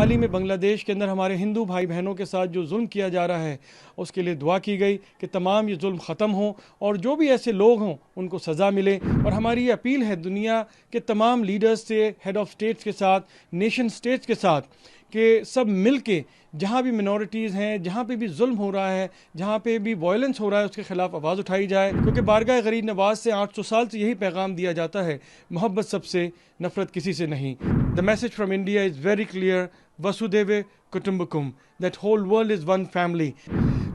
حال ہی میں بنگلہ دیش کے اندر ہمارے ہندو بھائی بہنوں کے ساتھ جو ظلم کیا جا رہا ہے اس کے لیے دعا کی گئی کہ تمام یہ ظلم ختم ہوں اور جو بھی ایسے لوگ ہوں ان کو سزا ملے. اور ہماری یہ اپیل ہے دنیا کے تمام لیڈرز سے, ہیڈ آف سٹیٹس کے ساتھ, نیشن سٹیٹس کے ساتھ, کہ سب مل کے جہاں بھی منورٹیز ہیں, جہاں پہ بھی ظلم ہو رہا ہے, جہاں پہ بھی وائلنس ہو رہا ہے, اس کے خلاف آواز اٹھائی جائے. کیونکہ بارگاہ غریب نواز سے 800 سال سے یہی پیغام دیا جاتا ہے, محبت سب سے, نفرت کسی سے نہیں. The message from India is very clear, Vasudhaiva Kutumbakam, that whole world is one family.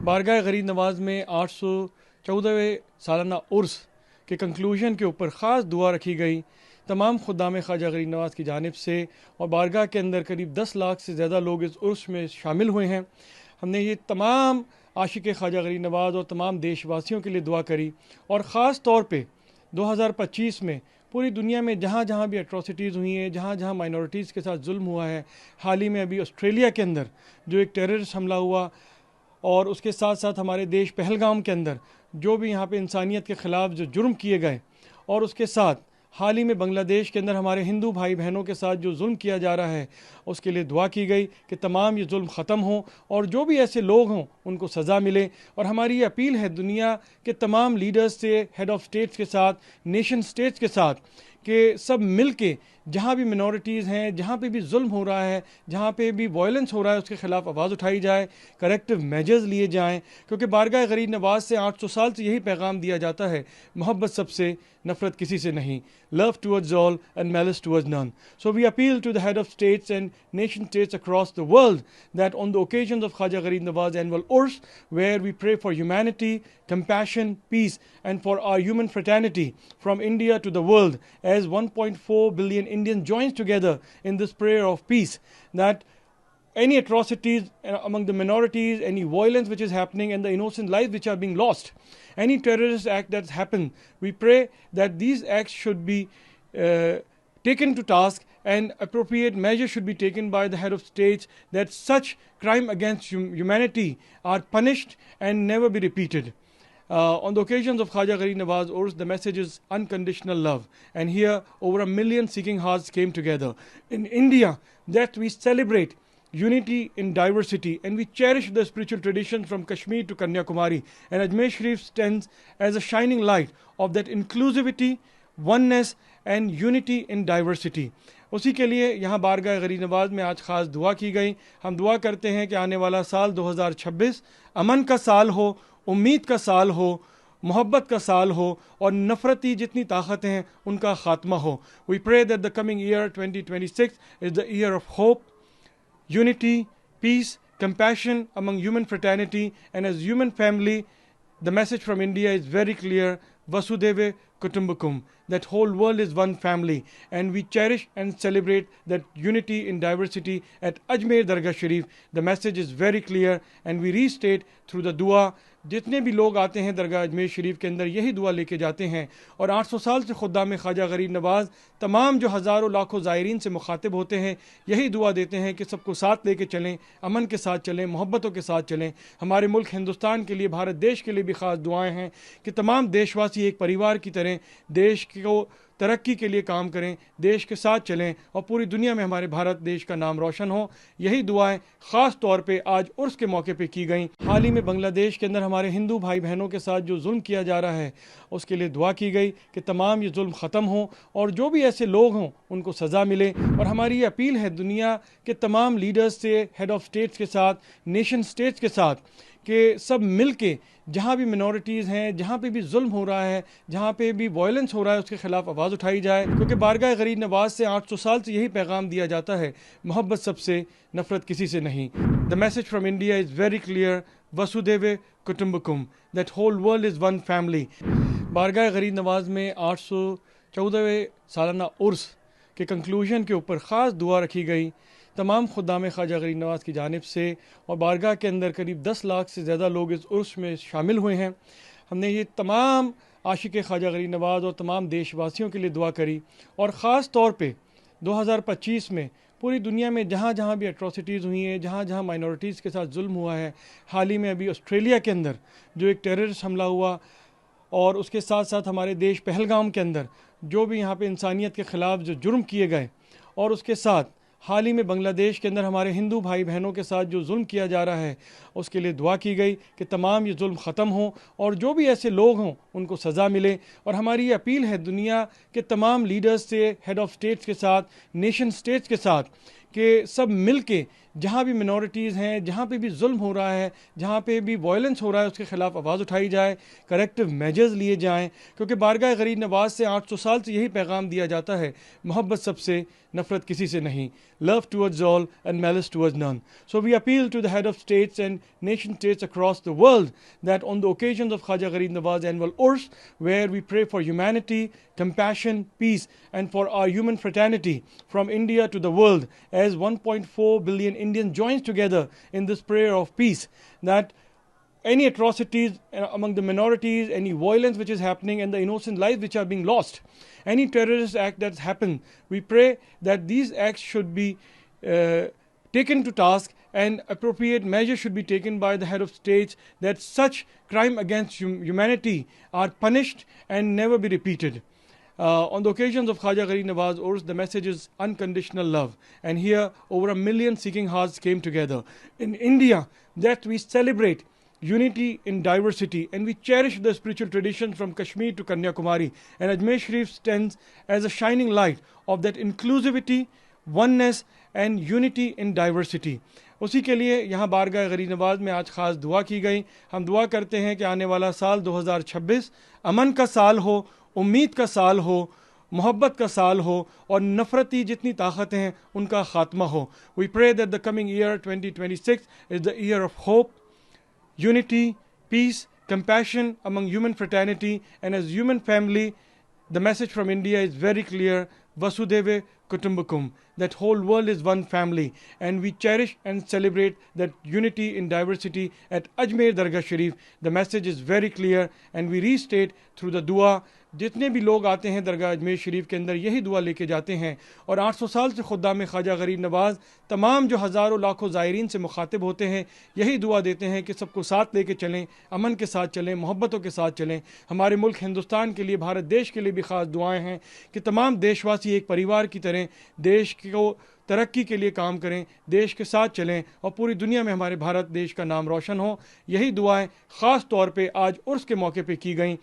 بارگاہ غریب نواز میں 814ویں سالانہ عرس کے کنکلوژن کے اوپر خاص دعا رکھی گئی تمام خدام خواجہ غریب نواز کی جانب سے, اور بارگاہ کے اندر قریب 10 لاکھ سے زیادہ لوگ اس عرس میں شامل ہوئے ہیں. ہم نے یہ تمام عاشق خواجہ غریب نواز اور تمام دیش واسیوں کے لیے دعا کری, اور خاص طور پہ 2025 میں پوری دنیا میں جہاں جہاں بھی اٹراسٹیز ہوئی ہیں, جہاں جہاں مائنورٹیز کے ساتھ ظلم ہوا ہے, حال ہی میں ابھی آسٹریلیا کے اندر جو ایک ٹیررسٹ حملہ ہوا, اور اس کے ساتھ ساتھ ہمارے دیش پہلگام کے اندر جو بھی یہاں پہ انسانیت کے خلاف جو جرم کیے گئے, اور اس کے ساتھ حال ہی میں بنگلہ دیش کے اندر ہمارے ہندو بھائی بہنوں کے ساتھ جو ظلم کیا جا رہا ہے اس کے لیے دعا کی گئی کہ تمام یہ ظلم ختم ہوں اور جو بھی ایسے لوگ ہوں ان کو سزا ملے. اور ہماری یہ اپیل ہے دنیا کے تمام لیڈرز سے, ہیڈ آف سٹیٹس کے ساتھ, نیشن سٹیٹس کے ساتھ, کہ سب مل کے جہاں بھی منورٹیز ہیں, جہاں پہ بھی ظلم ہو رہا ہے, جہاں پہ بھی وائلنس ہو رہا ہے, اس کے خلاف آواز اٹھائی جائے, کریکٹیو میجرز لیے جائیں. کیونکہ بارگاہ غریب نواز سے 800 سال سے یہی پیغام دیا جاتا ہے, محبت سب سے, نفرت کسی سے نہیں. Love towards all and malice towards none. So we appeal to the head of states and nation states across the world that on the occasions of Khwaja Gharib Nawaz annual Urs, where we pray for humanity, compassion, peace, and for our human fraternity from India to the world, as 1.4 billion Indians joins together in this prayer of peace, that any atrocities among the minorities, any violence which is happening, and the innocent lives which are being lost, any terrorist act that's happened, we pray that these acts should be taken to task, and appropriate measures should be taken by the head of states, that such crime against humanity are punished and never be repeated. On the occasions of Khwaja Gharib Nawaz Urs, the message is unconditional love. And here, over 1 million seeking hearts came together. In India, that we celebrate unity in diversity, and we cherish the spiritual traditions from Kashmir to Kanyakumari. And Ajmer Sharif stands as a shining light of that inclusivity, oneness and unity in diversity. اسی کے لیے یہاں بارگاہ غریب نواز میں آج خاص دعا کی گئی. ہم دعا کرتے ہیں کہ آنے والا سال 2026 امن کا سال ہو, امید کا سال ہو, محبت کا سال ہو, اور نفرتی جتنی طاقتیں ہیں ان کا خاتمہ ہو. We pray that the coming year 2026 is the year of hope, unity, peace, compassion among human fraternity, and as human family. The message from India is very clear, Vasudhaiva Kutumbakam, that whole world is one family, and we cherish and celebrate that unity in diversity at Ajmer Dargah Sharif. The message is very clear, and we restate through the dua. جتنے بھی لوگ آتے ہیں درگاہ اجمیر شریف کے اندر یہی دعا لے کے جاتے ہیں, اور 800 سال سے خدام خواجہ غریب نواز تمام جو ہزاروں لاکھوں زائرین سے مخاطب ہوتے ہیں یہی دعا دیتے ہیں کہ سب کو ساتھ لے کے چلیں, امن کے ساتھ چلیں, محبتوں کے ساتھ چلیں. ہمارے ملک ہندوستان کے لیے, بھارت دیش کے لیے بھی خاص دعائیں ہیں کہ تمام دیش واسی ایک پریوار کی طرح دیش کو ترقی کے لیے کام کریں, دیش کے ساتھ چلیں, اور پوری دنیا میں ہمارے بھارت دیش کا نام روشن ہو. یہی دعائیں خاص طور پہ آج عرس کے موقع پہ کی گئیں. حال ہی میں بنگلہ دیش کے اندر ہمارے ہندو بھائی بہنوں کے ساتھ جو ظلم کیا جا رہا ہے اس کے لیے دعا کی گئی کہ تمام یہ ظلم ختم ہوں اور جو بھی ایسے لوگ ہوں ان کو سزا ملے. اور ہماری یہ اپیل ہے دنیا کے تمام لیڈرز سے, ہیڈ آف سٹیٹس کے ساتھ, نیشن سٹیٹس کے ساتھ, کہ سب مل کے جہاں بھی منورٹیز ہیں, جہاں پہ بھی ظلم ہو رہا ہے, جہاں پہ بھی وائلنس ہو رہا ہے, اس کے خلاف آواز اٹھائی جائے. کیونکہ بارگاہ غریب نواز سے 800 سال سے یہی پیغام دیا جاتا ہے, محبت سب سے, نفرت کسی سے نہیں. The message from India is very clear, Vasudhaiva Kutumbakam, that whole world is one family. بارگاہ غریب نواز میں 814ویں سالانہ عرس کے کنکلوژن کے اوپر خاص دعا رکھی گئی تمام خدام خواجہ غریب نواز کی جانب سے, اور بارگاہ کے اندر قریب 10 لاکھ سے زیادہ لوگ اس عرس میں شامل ہوئے ہیں. ہم نے یہ تمام عاشق خواجہ غریب نواز اور تمام دیش واسیوں کے لیے دعا کری, اور خاص طور پہ 2025 میں پوری دنیا میں جہاں جہاں بھی اٹراسٹیز ہوئی ہیں, جہاں جہاں مائنورٹیز کے ساتھ ظلم ہوا ہے, حال ہی میں ابھی آسٹریلیا کے اندر جو ایک ٹیررسٹ حملہ ہوا, اور اس کے ساتھ ساتھ ہمارے دیش پہلگام کے اندر جو بھی یہاں پہ انسانیت کے خلاف جو جرم کیے گئے, اور اس کے ساتھ حال ہی میں بنگلہ دیش کے اندر ہمارے ہندو بھائی بہنوں کے ساتھ جو ظلم کیا جا رہا ہے اس کے لیے دعا کی گئی کہ تمام یہ ظلم ختم ہوں اور جو بھی ایسے لوگ ہوں ان کو سزا ملے. اور ہماری یہ اپیل ہے دنیا کے تمام لیڈرز سے, ہیڈ آف اسٹیٹس کے ساتھ, نیشن اسٹیٹس کے ساتھ, کہ سب مل کے جہاں بھی منورٹیز ہیں, جہاں پہ بھی ظلم ہو رہا ہے, جہاں پہ بھی وائلنس ہو رہا ہے, اس کے خلاف آواز اٹھائی جائے, کریکٹیو میجرز لیے جائیں. کیونکہ بارگاہ غریب نواز سے 800 سال سے یہی پیغام دیا جاتا ہے, محبت سب سے, نفرت کسی سے نہیں. Love towards all and malice towards none. So we appeal to the head of states and nation states across the world that on the occasions of Khwaja Gharib Nawaz annual Urs, where we pray for humanity, compassion, peace, and for our human fraternity from India to the world, as 1.4 billion Indians joins together in this prayer of peace, that any atrocities among the minorities, any violence which is happening, and the innocent lives which are being lost, any terrorist act that's happened, we pray that these acts should be taken to task and appropriate measures should be taken by the head of states, that such crime against humanity are punished and never be repeated. On the occasions of Khwaja Gharib Nawaz Urs, the message is unconditional love. And here, over 1 million seeking hearts came together. In India, that we celebrate unity in diversity, and we cherish the spiritual traditions from Kashmir to Kanyakumari. And Ajmer Sharif stands as a shining light of that inclusivity, oneness and unity in diversity. اسی کے لیے یہاں بارگاہ غریب نواز میں آج خاص دعا کی گئی. ہم دعا کرتے ہیں کہ آنے والا سال 2026 امن کا سال ہو, امید کا سال ہو, محبت کا سال ہو, اور نفرتی جتنی طاقتیں ہیں ان کا خاتمہ ہو. We pray that the coming year 2026 is the year of hope, unity, peace, compassion among human fraternity, and as human family, the message from India is very clear, Vasudhaiva Kutumbakum, that whole world is one family, and we cherish and celebrate that unity in diversity at Ajmer Dargah Sharif. The message is very clear, and we restate through the dua. جتنے بھی لوگ آتے ہیں درگاہ اجمیر شریف کے اندر یہی دعا لے کے جاتے ہیں, اور 800 سال سے خدام خواجہ غریب نواز تمام جو ہزاروں لاکھوں زائرین سے مخاطب ہوتے ہیں یہی دعا دیتے ہیں کہ سب کو ساتھ لے کے چلیں, امن کے ساتھ چلیں, محبتوں کے ساتھ چلیں. ہمارے ملک ہندوستان کے لیے, بھارت دیش کے لیے بھی خاص دعائیں ہیں کہ تمام دیش واسی ایک پریوار کی طرح دیش کو ترقی کے لیے کام کریں, دیش کے ساتھ چلیں, اور پوری دنیا میں ہمارے بھارت دیش کا نام روشن ہو. یہی دعائیں خاص طور پہ آج عرس کے موقع پہ کی گئیں.